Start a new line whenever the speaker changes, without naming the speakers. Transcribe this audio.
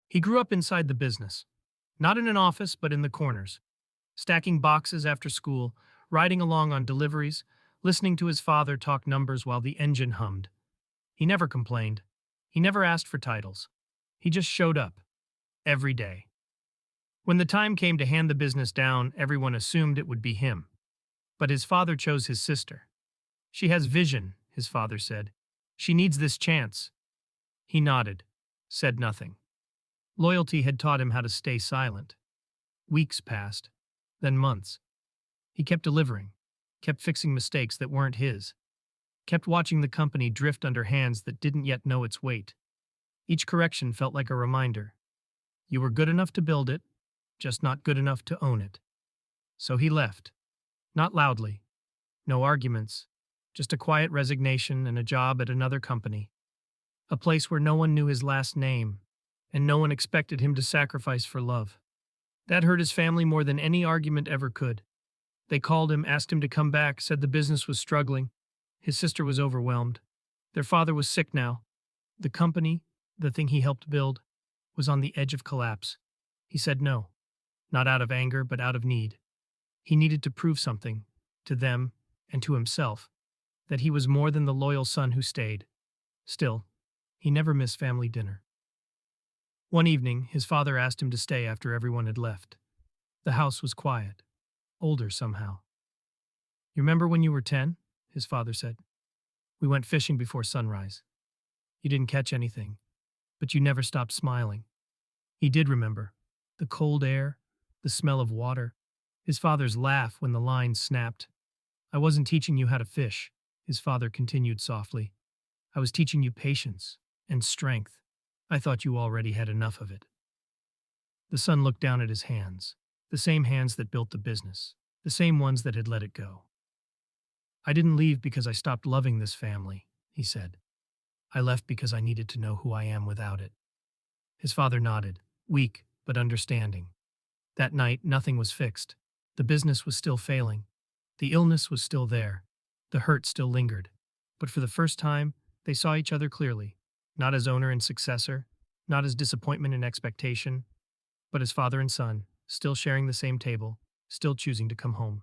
He grew up inside the business, not in an office, but in the corners, stacking boxes after school, riding along on deliveries, listening to his father talk numbers while the engine hummed. He never complained. He never asked for titles. He just showed up, every day. When the time came to hand the business down, everyone assumed it would be him. But his father chose his sister. She has vision, his father said. She needs this chance. He nodded, said nothing. Loyalty had taught him how to stay silent. Weeks passed, then months. He kept delivering, kept fixing mistakes that weren't his, kept watching the company drift under hands that didn't yet know its weight. Each correction felt like a reminder. You were good enough to build it, just not good enough to own it. So he left. Not loudly. No arguments. Just a quiet resignation and a job at another company. A place where no one knew his last name, and no one expected him to sacrifice for love. That hurt his family more than any argument ever could. They called him, asked him to come back, said the business was struggling. His sister was overwhelmed. Their father was sick now. The company, the thing he helped build, was on the edge of collapse. He said no, not out of anger, but out of need. He needed to prove something, to them and to himself, that he was more than the loyal son who stayed. Still, he never missed family dinner. One evening, his father asked him to stay after everyone had left. The house was quiet, older somehow. You remember when you were 10? His father said. We went fishing before sunrise. You didn't catch anything, but you never stopped smiling. He did remember. The cold air, the smell of water, his father's laugh when the line snapped. I wasn't teaching you how to fish, his father continued softly. I was teaching you patience and strength. I thought you already had enough of it. The son looked down at his hands, the same hands that built the business, the same ones that had let it go. I didn't leave because I stopped loving this family, he said. I left because I needed to know who I am without it. His father nodded, weak but understanding. That night, nothing was fixed. The business was still failing. The illness was still there. The hurt still lingered. But for the first time, they saw each other clearly, not as owner and successor, not as disappointment and expectation, but as father and son, still sharing the same table, still choosing to come home.